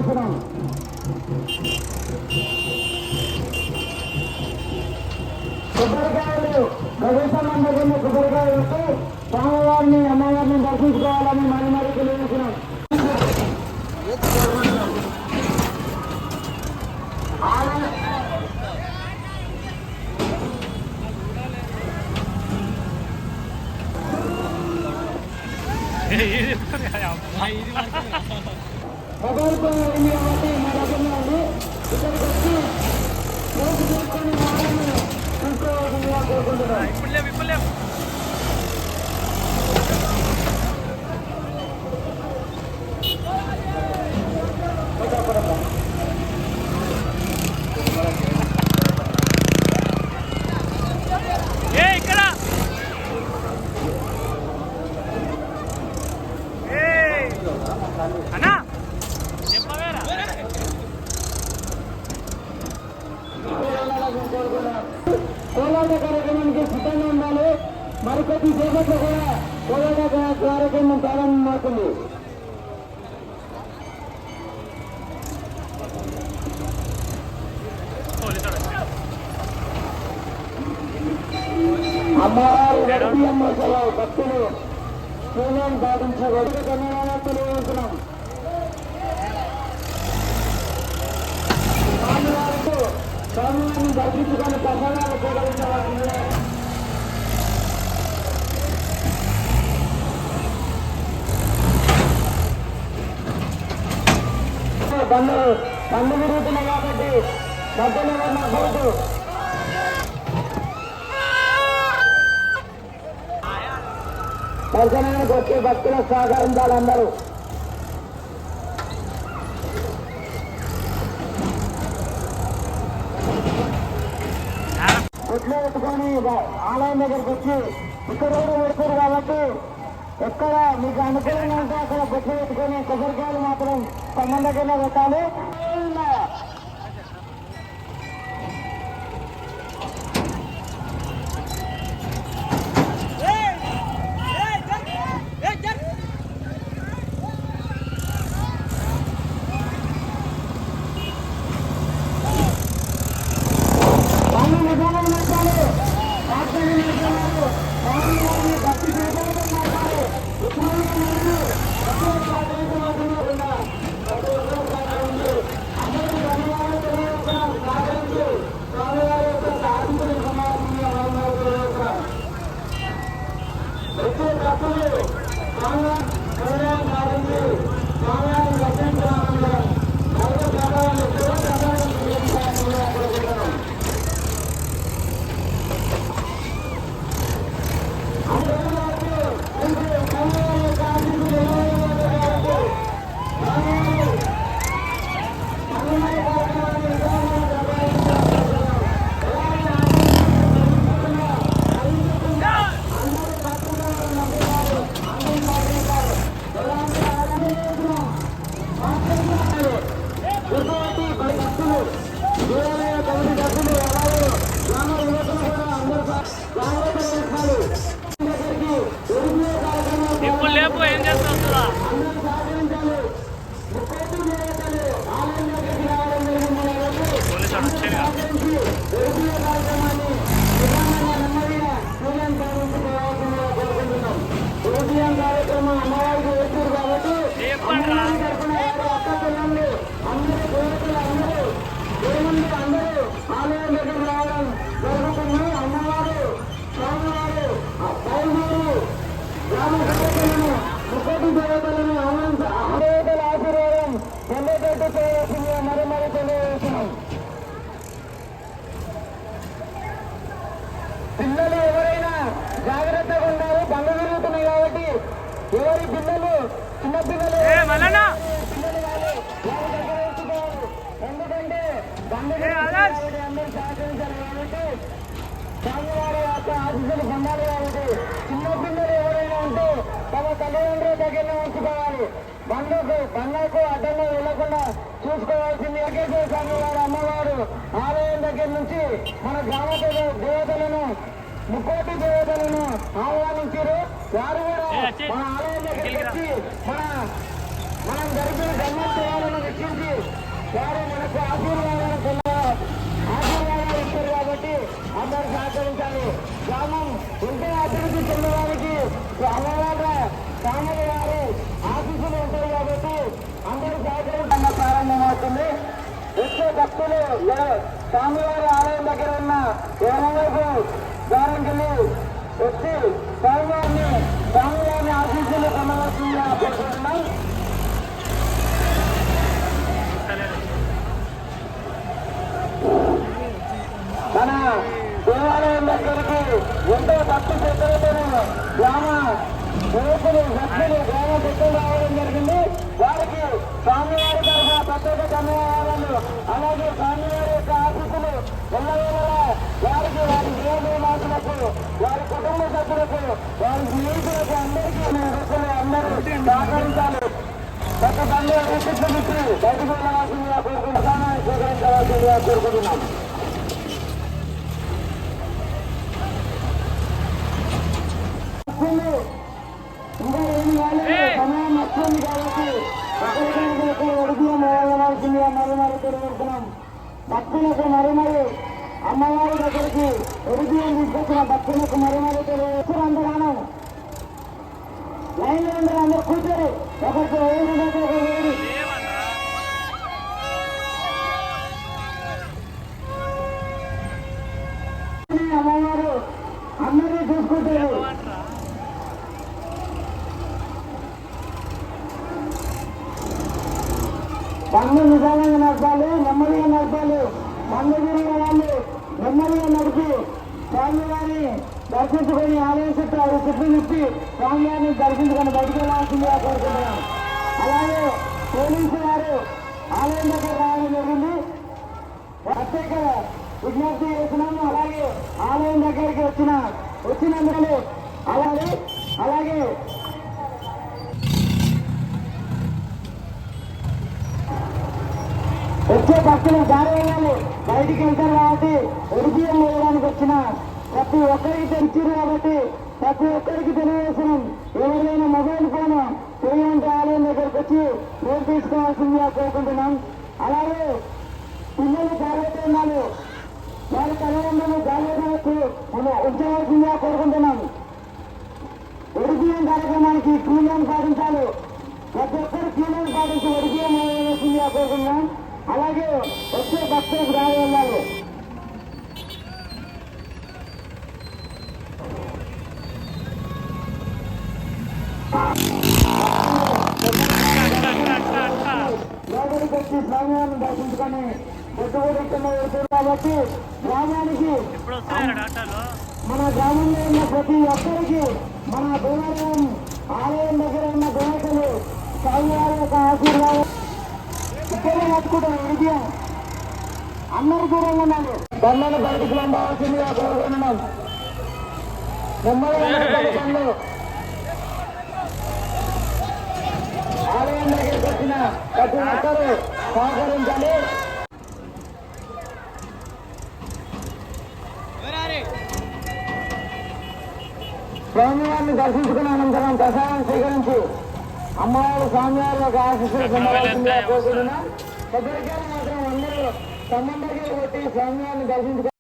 తెలియజేస్తున్నాం. కొబ్బరికాయలు ప్రవేశం దగ్గర కొబ్బరికాయలు వచ్చి స్వామివారిని అమ్మవారిని దర్శించుకోవాలని మరి మరి తెలియజేస్తున్నాం. మొబైల్ ఫోన్ అడిగింది కాబట్టి మా దగ్గర ఉంది. ఇక్కడికి వచ్చి రోజు తీసుకొని మాటలను చూసుకోవాల్సిందిగా కోరుకుంటున్నాం. కోలాట కార్యక్రమానికి సిద్ధంగా ఉండాలి. మరికొద్ది సేపట్లో కూడా కోలాట కార్యక్రమం ప్రారంభమవుతుంది. అమ్మవారి భక్తులు పూలను సాధించగలిగే ధన్యవాదాలు తెలియజేస్తున్నాం. స్వామివారిని దర్శించుకొని ప్రసాదాలు సేకరించవలసిందే. బండ్లు తిరుగుతున్నాయి కాబట్టి మధ్యలో ఉన్న బోటు దర్శనానికి వచ్చే భక్తులకు సహకరించాలి అందరూ. గుడ్లు పెట్టుకొని ఆలయం దగ్గరికి వచ్చి ఇక్కడ కూడా పెడతారు కాబట్టి ఎక్కడ మీకు అనుకూలంగా ఉంటే అక్కడ గుడ్లు పెట్టుకొని కొబ్బరికాయలు మాత్రం స్తంభం దగ్గర పెట్టాలి. కార్యక్రమం అమ్మవారికి వేస్తారు కాబట్టి అందరూ ఆలయం దగ్గర రావడం జరుగుతుంది. అమ్మవారు స్వామివారు బయలుదేరి గ్రామ దేవతలను ముక్కటి దేవతలను దేవతల ఆశీర్వాదం పొందేటట్టు చేయవలసిందిగా మరి మరి తెలియజేస్తున్నాం. పిల్లలు ఎవరైనా జాగ్రత్తగా ఉండాలి. బండ్లు తిరుగుతున్నాయి కాబట్టి ఎవరి పిల్లలు చిన్నపిల్లలు ఎందుకంటే అందరూ సహకరించాలి కాబట్టి స్వామివారి యొక్క ఆశీస్సులు పొందాలి కాబట్టి చిన్నపిల్లలు ఎవరైనా ఉంటే తమ తల్లిదండ్రుల దగ్గరనే ఉంచుకోవాలి. బండ్లకు అడ్డంగా వెళ్లకుండా చూసుకోవాల్సింది. వెంకటేశ్వర స్వామి వారి అమ్మవారు ఆలయం దగ్గర నుంచి మన గ్రామ దేవతలను ముక్కోటి దేవతలను ఆహ్వానించారు. వారు కూడా మన ఆలయం దగ్గరికి వచ్చి మనం జరిపిన బ్రహ్మోత్సవాలను వీక్షించి వారు మనకు ఆశీర్వాదాలు ఇస్తారు కాబట్టి అందరూ సహకరించాలి. గ్రామం ఎంతో అభివృద్ధి చెందడానికి అమ్మవారి స్వాములు వారి ఆశీస్సులు ఉంటాయి కాబట్టి అందరూ సహకరించడం ప్రారంభమవుతుంది. వచ్చే భక్తులు స్వామివారి ఆలయం దగ్గర ఉన్న ఎడమవైపు ద్వారంకెళ్ళి వచ్చి స్వామివారిని ఆశీస్సులు పొందవలసిందిగా కోరుకుంటున్నాం. మన దేవాలయం దగ్గరికి ఎంతో భక్తి శ్రద్ధలతోనూ గ్రామ యువకులు భక్తులు గ్రామ భక్తులు రావడం జరిగింది. వారికి స్వామివారి తరఫున ప్రత్యేక ధన్యవాదాలు. అలాగే స్వామివారి యొక్క ఆశీస్సులు ఎల్లవేళలా వారికి, వారి జీవనవాసులకు, వారి కుటుంబ సభ్యులకు, వారి స్నేహితులకు అందరికీ భక్తులు అందరూ సహకరించాలి. కొత్త బంధువుల రిస్ట్రిక్షన్ ఇచ్చి బయటకు వెళ్ళవలసిందిగా కోరుకుంటున్నాం, స్వీకరించవలసిందిగా కోరుకుంటున్నాం. ఇంకా ఏమి కాలేదు, సమయం వస్తుంది కాబట్టి ఒకరికొకరు ఒడిపిగా మోగవలసిందిగా మరి తెలియజేస్తున్నాం. భక్తులకు మరి అమ్మవారి దగ్గరికి ఒడిపియం తీసుకొచ్చిన భక్తులకు మరి తెలియజేస్తారు. అందరూ లైన్ లో అందరూ కూర్చొని ఒకరికి వేరు అమ్మవారు అందరినీ చూసుకుంటారు. బంధు నిదానంగా నడపాలి, నెమ్మదిగా నడపాలి. బంధు తిరిగిన వాళ్ళు నెమ్మదిగా నడిపి స్వామివారిని దర్శించుకొని ఆలయం చుట్టూ అది చుట్టూ తిప్పి స్వామివారిని దర్శించుకొని బయటకు వెళ్ళాల్సిందిగా కోరుకుంటున్నాం. అలాగే పోలీసు వారు ఆలయం దగ్గర రావడం జరిగింది. ప్రత్యేక విజ్ఞప్తి చేస్తున్నాము. అలాగే ఆలయం దగ్గరికి వచ్చినందుకు అలాగే వచ్చే భక్తులు దారి వెళ్ళాలి. బయటికి వెళ్తారు కాబట్టి ఒడిపియం వేయడానికి వచ్చిన ప్రతి ఒక్కరికి తెలిసారు కాబట్టి ప్రతి ఒక్కరికి తెలియజేస్తున్నాం. ఎవరైనా మొబైల్ ఫోన్ తెలియంటే ఆలయం దగ్గరికి వచ్చి నోట్ తీసుకోవాల్సిందిగా కోరుకుంటున్నాం. అలాగే పిల్లలు జాగ్రత్త ఉండాలి. వారి తల్లిదండ్రులు జాగ్రత్త ఉంచవలసిందిగా కోరుకుంటున్నాం. ఒడిపియం కార్యక్రమానికి క్యూలను పాటించాలి. ప్రతి ఒక్కరు క్యూలను పాటించి ఒడిపియం వేయవలసిందిగా కోరుకుంటున్నాం. అలాగే వచ్చే భక్తులకు రాయి వెళ్ళాలి. లోపలికి వచ్చి స్వామివారిని దర్శించుకొని పెట్టుబడి వెళ్తుంది కాబట్టి గ్రామానికి మన గ్రామంలో ఉన్న ప్రతి ఒక్కరికి మన దేవాలయం ఆలయం దగ్గర ఉన్న దేవతలు స్వామివారి యొక్క ఆశీర్వాదం ఇక్కడే కట్టుకుంటాం. విజయం అందరూ దూరంగా ఉండాలి. బండ్లను బయటకు పంపవలసిందిగా కోరుకుంటున్నాం. నెమ్మదిగా ఆలయం దగ్గరికి వచ్చిన ప్రతి ఒక్కరూ సహకరించాలి. స్వామివారిని దర్శించుకున్న అనంతరం ప్రసాదం స్వీకరించి అమ్మవారు స్వామివారి యొక్క ఆశీస్సులు పొందవలసిందిగా కోరుకుంటున్నాం. కొబ్బరికాయలు మాత్రం అందరూ సంబంధాలు కొట్టి స్వామివారిని దర్శించుకుని